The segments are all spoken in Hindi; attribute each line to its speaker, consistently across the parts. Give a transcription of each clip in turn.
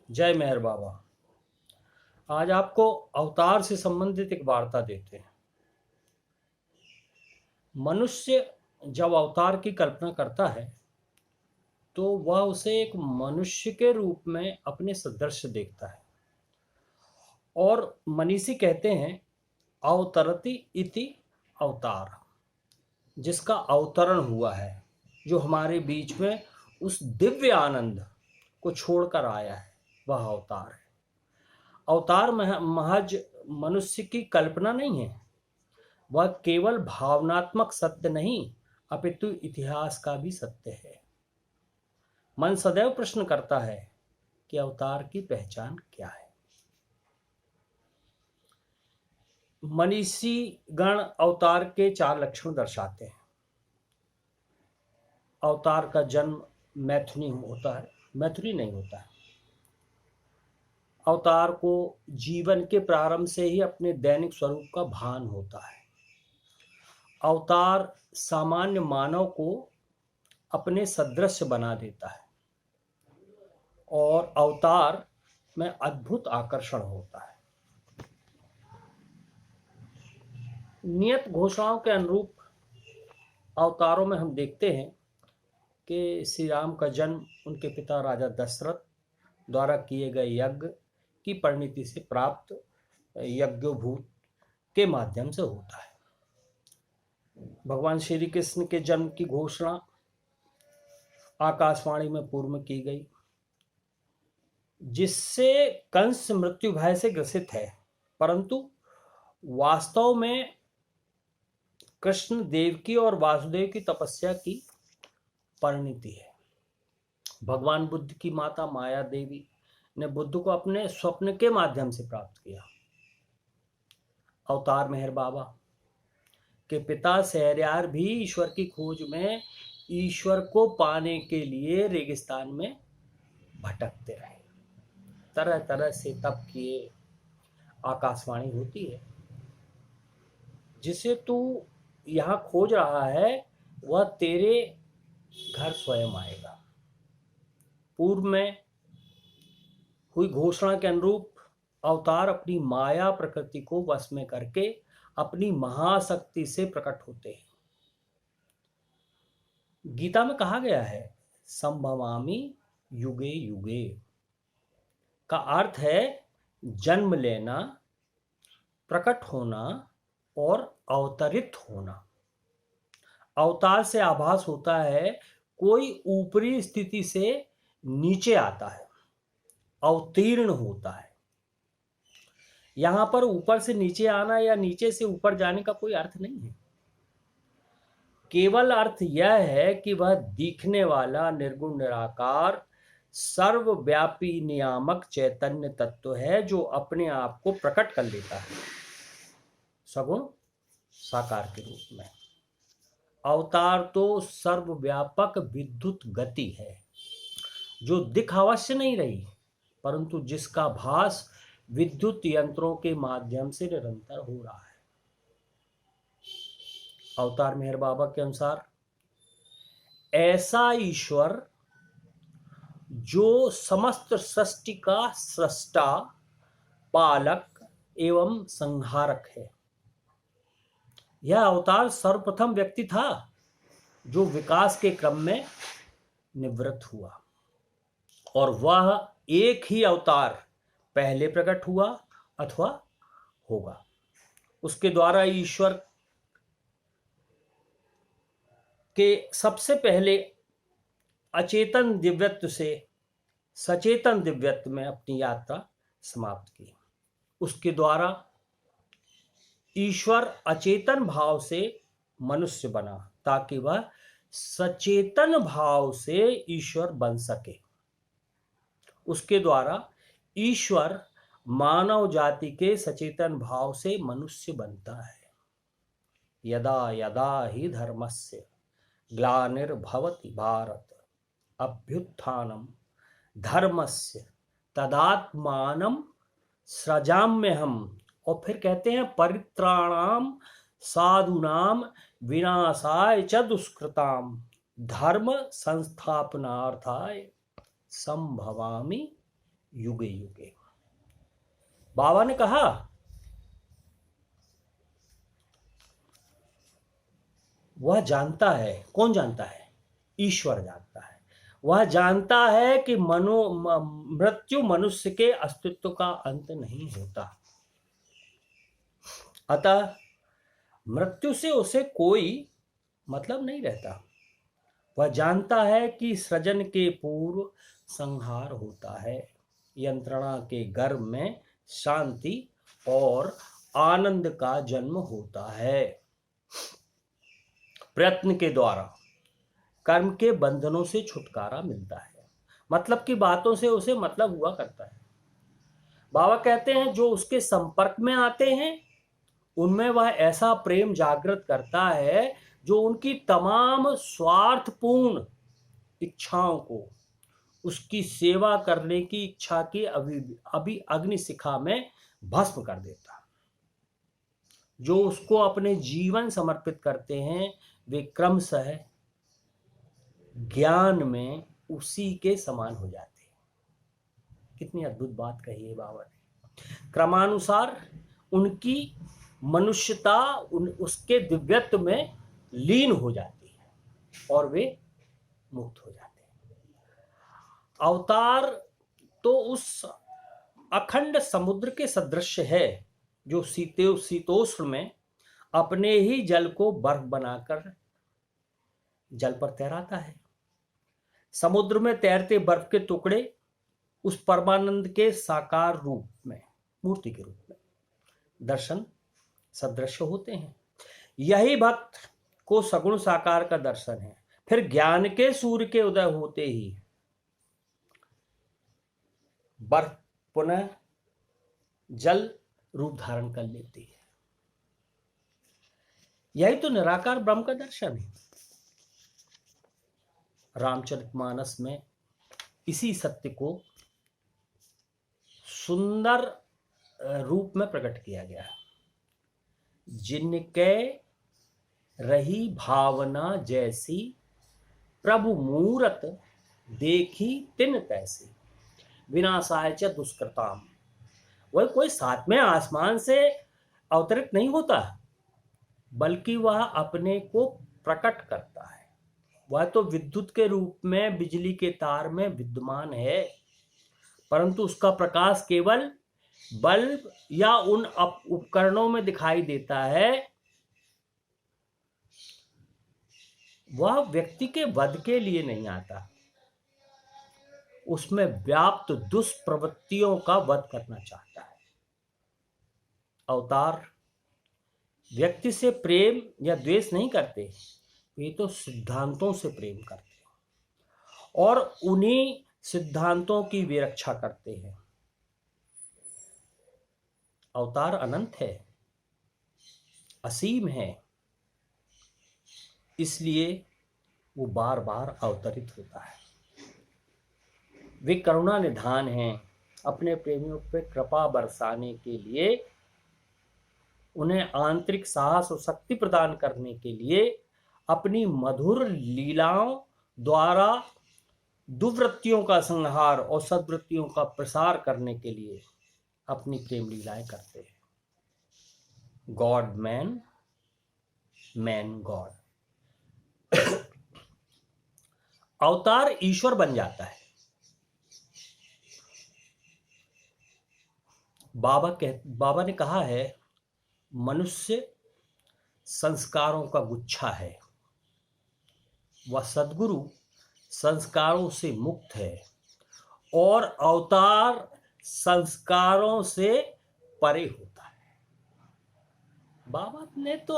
Speaker 1: जय मेहर बाबा। आज आपको अवतार से संबंधित एक वार्ता देते हैं। मनुष्य जब अवतार की कल्पना करता है तो वह उसे एक मनुष्य के रूप में अपने सदृश देखता है और मनीषी कहते हैं अवतरति इति अवतार, जिसका अवतरण हुआ है, जो हमारे बीच में उस दिव्य आनंद को छोड़कर आया है, वह अवतार है। अवतार महज मनुष्य की कल्पना नहीं है, वह केवल भावनात्मक सत्य नहीं अपितु इतिहास का भी सत्य है। मन सदैव प्रश्न करता है कि अवतार की पहचान क्या है। मनीषी गण अवतार के 4 लक्षण दर्शाते हैं। अवतार का जन्म मैथुनी होता है, मैथुनी नहीं होता है। अवतार को जीवन के प्रारंभ से ही अपने दैनिक स्वरूप का भान होता है। अवतार सामान्य मानव को अपने सदृश बना देता है और अवतार में अद्भुत आकर्षण होता है। नियत घोषणाओं के अनुरूप अवतारों में हम देखते हैं कि श्री राम का जन्म उनके पिता राजा दशरथ द्वारा किए गए यज्ञ की परिणति से प्राप्त यज्ञोभूत के माध्यम से होता है। भगवान श्री कृष्ण के जन्म की घोषणा आकाशवाणी में पूर्व में की गई, जिससे कंस मृत्यु भय से ग्रसित है, परंतु वास्तव में कृष्ण देवकी और वासुदेव की तपस्या की परिणति है। भगवान बुद्ध की माता माया देवी ने बुद्ध को अपने स्वप्न के माध्यम से प्राप्त किया। अवतार मेहर बाबा के पिता शहरयार भी ईश्वर की खोज में ईश्वर को पाने के लिए रेगिस्तान में भटकते रहे। तरह तरह से तप किए। आकाशवाणी होती है, जिसे तू यहाँ खोज रहा है वह तेरे घर स्वयं आएगा। पूर्व में हुई घोषणा के अनुरूप अवतार अपनी माया प्रकृति को वश में करके अपनी महाशक्ति से प्रकट होते हैं। गीता में कहा गया है संभवामि युगे युगे, का अर्थ है जन्म लेना, प्रकट होना और अवतरित होना। अवतार से आभास होता है कोई ऊपरी स्थिति से नीचे आता है, अवतीर्ण होता है। यहां पर ऊपर से नीचे आना या नीचे से ऊपर जाने का कोई अर्थ नहीं है। केवल अर्थ यह है कि वह दिखने वाला निर्गुण निराकार सर्वव्यापी नियामक चैतन्य तत्व है, जो अपने आप को प्रकट कर लेता है सगुण साकार के रूप में। अवतार तो सर्वव्यापक विद्युत गति है, जो दिख अवश्य नहीं रही, परंतु जिसका भास विद्युत यंत्रों के माध्यम से निरंतर हो रहा है। अवतार मेहर बाबा के अनुसार ऐसा ईश्वर जो समस्त सृष्टि का सृष्टा, पालक एवं संहारक है। यह अवतार सर्वप्रथम व्यक्ति था जो विकास के क्रम में निवृत्त हुआ, और वह एक ही अवतार पहले प्रकट हुआ अथवा होगा। उसके द्वारा ईश्वर के सबसे पहले अचेतन दिव्यत्व से सचेतन दिव्यत्व में अपनी यात्रा समाप्त की। उसके द्वारा ईश्वर अचेतन भाव से मनुष्य बना, ताकि वह सचेतन भाव से ईश्वर बन सके। उसके द्वारा ईश्वर मानव जाति के सचेतन भाव से मनुष्य बनता है। यदा यदा ही धर्मस्य ग्लानिर्भवति भारत अभ्युत्थानम धर्मस्य तदात्मानं सृजाम्यहम्। और फिर कहते हैं परित्राणाम साधूनाम विनाशाय च दुष्कृताम धर्म संस्थापनार्थाय संभवामि युगे युगे। बाबा ने कहा वह जानता है, कौन जानता है? ईश्वर जानता है। वह जानता है कि मृत्यु मनुष्य के अस्तित्व का अंत नहीं होता, अतः मृत्यु से उसे कोई मतलब नहीं रहता। वह जानता है कि सृजन के पूर्व संहार होता है, यंत्रणा के गर्भ में शांति और आनंद का जन्म होता है। प्रयत्न के द्वारा कर्म के बंधनों से छुटकारा मिलता है। मतलब की बातों से उसे मतलब हुआ करता है। बाबा कहते हैं जो उसके संपर्क में आते हैं उनमें वह ऐसा प्रेम जागृत करता है जो उनकी तमाम स्वार्थपूर्ण इच्छाओं को उसकी सेवा करने की इच्छा की अभी अग्नि शिखा में भस्म कर देता। जो उसको अपने जीवन समर्पित करते हैं वे क्रमशः ज्ञान में उसी के समान हो जाते हैं। कितनी अद्भुत बात कही है बाबा ने। क्रमानुसार उनकी मनुष्यता उसके दिव्यत्व में लीन हो जाती है और वे मुक्त हो जाते हैं। अवतार तो उस अखंड समुद्र के सदृश है जो शीतोष्ण में अपने ही जल को बर्फ बनाकर जल पर तैराता है। समुद्र में तैरते बर्फ के टुकड़े उस परमानंद के साकार रूप में, मूर्ति के रूप में दर्शन सदृश होते हैं। यही भक्त को सगुण साकार का दर्शन है। फिर ज्ञान के सूर्य के उदय होते ही बर्फ पुनः जल रूप धारण कर लेती है। यही तो निराकार ब्रह्म का दर्शन है। रामचरितमानस में इसी सत्य को सुंदर रूप में प्रकट किया गया है। जिनके रही भावना जैसी प्रभु मूरत देखी तिन तैसी विनाशाय च दुष्कृताम। वह कोई सातवें आसमान से अवतरित नहीं होता बल्कि वह अपने को प्रकट करता है। वह तो विद्युत के रूप में बिजली के तार में विद्यमान है, परंतु उसका प्रकाश केवल बल्ब या उन उपकरणों में दिखाई देता है। वह व्यक्ति के वध के लिए नहीं आता, उसमें व्याप्त दुष्प्रवृत्तियों का वध करना चाहता है। अवतार व्यक्ति से प्रेम या द्वेष नहीं करते, वे तो सिद्धांतों से प्रेम करते हैं और उन्हीं सिद्धांतों की वे रक्षा करते हैं। अवतार अनंत है, असीम है, इसलिए वो बार बार अवतरित होता है। वे करुणा निधान हैं। अपने प्रेमियों पर कृपा बरसाने के लिए, उन्हें आंतरिक साहस और शक्ति प्रदान करने के लिए, अपनी मधुर लीलाओं द्वारा दुर्वृत्तियों का संहार और सद्वृत्तियों का प्रसार करने के लिए अपनी प्रेम लीलाएं करते हैं। God man, man God. अवतार ईश्वर बन जाता है। बाबा ने कहा है मनुष्य संस्कारों का गुच्छा है, वह सद्गुरु संस्कारों से मुक्त है और अवतार संस्कारों से परे होता है। बाबा ने तो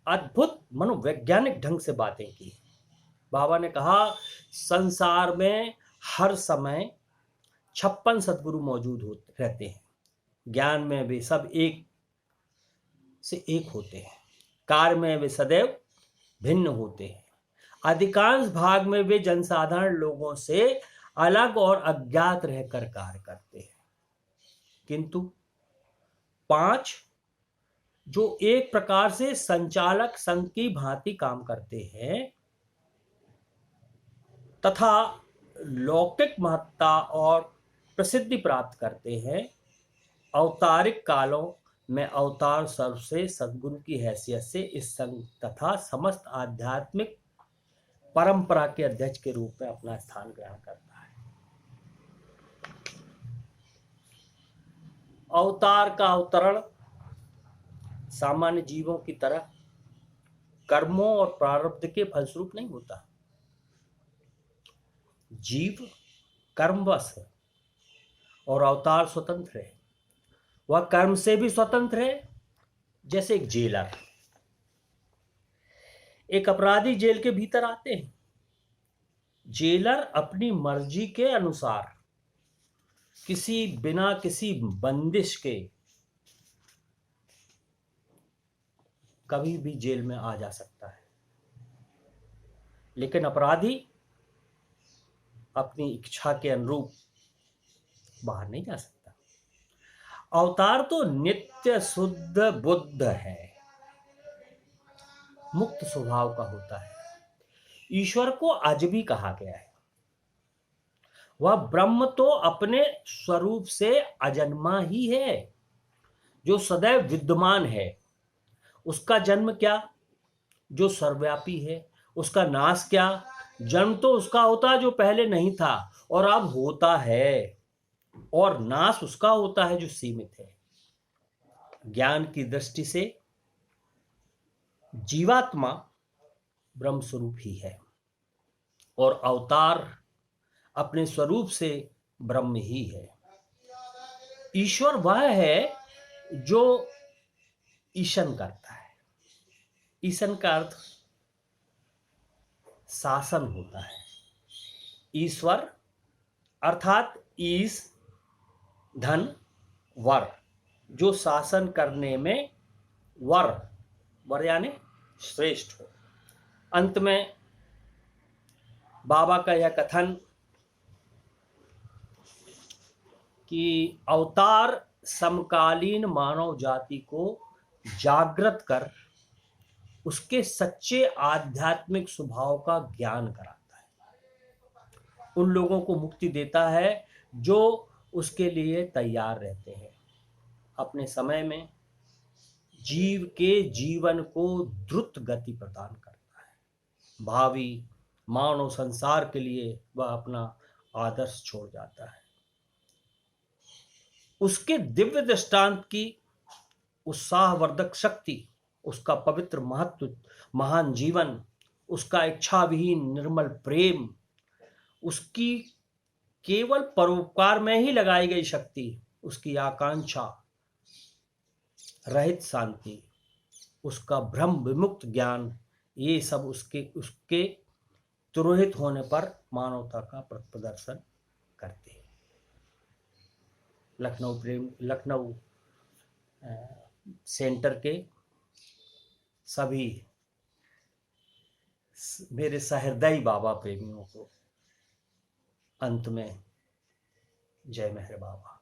Speaker 1: अद्भुत मनोवैज्ञानिक ढंग से बातें की। बाबा ने कहा संसार में हर समय 56 सद्गुरु मौजूद रहते हैं। ज्ञान में वे सब एक से एक होते हैं, कार्य में वे सदैव भिन्न होते हैं। अधिकांश भाग में वे जनसाधारण लोगों से अलग और अज्ञात रहकर कार्य करते हैं, किंतु 5 जो एक प्रकार से संचालक संघ की भांति काम करते हैं तथा लौकिक महत्ता और प्रसिद्धि प्राप्त करते हैं। औतारिक कालों में अवतार सर्व से सद्गुरु की हैसियत से इस संघ तथा समस्त आध्यात्मिक परंपरा के अध्यक्ष के रूप में अपना स्थान ग्रहण करता है। अवतार का अवतरण सामान्य जीवों की तरह कर्मों और प्रारब्ध के फलस्वरूप नहीं होता। जीव कर्मवश है और अवतार स्वतंत्र है। वह कर्म से भी स्वतंत्र है। जैसे एक जेलर, एक अपराधी जेल के भीतर आते हैं। जेलर अपनी मर्जी के अनुसार बिना किसी बंदिश के कभी भी जेल में आ जा सकता है, लेकिन अपराधी अपनी इच्छा के अनुरूप बाहर नहीं जा सकता। अवतार तो नित्य शुद्ध बुद्ध है, मुक्त स्वभाव का होता है। ईश्वर को अजबी कहा गया है। वह ब्रह्म तो अपने स्वरूप से अजन्मा ही है, जो सदैव विद्यमान है। उसका जन्म क्या, जो सर्वव्यापी है। उसका नाश क्या, जन्म तो उसका होता है जो पहले नहीं था और अब होता है, और नाश उसका होता है जो सीमित है। ज्ञान की दृष्टि से जीवात्मा ब्रह्म स्वरूप ही है और अवतार अपने स्वरूप से ब्रह्म ही है। ईश्वर वह है जो ईशन करता है। ईशन का अर्थ शासन होता है। ईश्वर अर्थात ईश धन वर, जो शासन करने में वर यानी श्रेष्ठ हो। अंत में बाबा का यह कथन कि अवतार समकालीन मानव जाति को जागृत कर उसके सच्चे आध्यात्मिक स्वभाव का ज्ञान कराता है। उन लोगों को मुक्ति देता है जो उसके लिए तैयार रहते हैं। अपने समय में जीव के जीवन को द्रुत गति प्रदान करता है। भावी मानव संसार के लिए वह अपना आदर्श छोड़ जाता है। उसके दिव्य दृष्टांत की उत्साहवर्धक शक्ति, उसका पवित्र महत्व, महान जीवन, उसका इच्छाविहीन निर्मल प्रेम, उसकी केवल परोपकार में ही लगाई गई शक्ति, उसकी आकांक्षा रहित शांति, उसका भ्रम विमुक्त ज्ञान, ये सब उसके तिरोहित होने पर मानवता का प्रदर्शन करते हैं। लखनऊ सेंटर के सभी मेरे सहृदयी बाबा प्रेमियों को अंत में जय मेहर बाबा।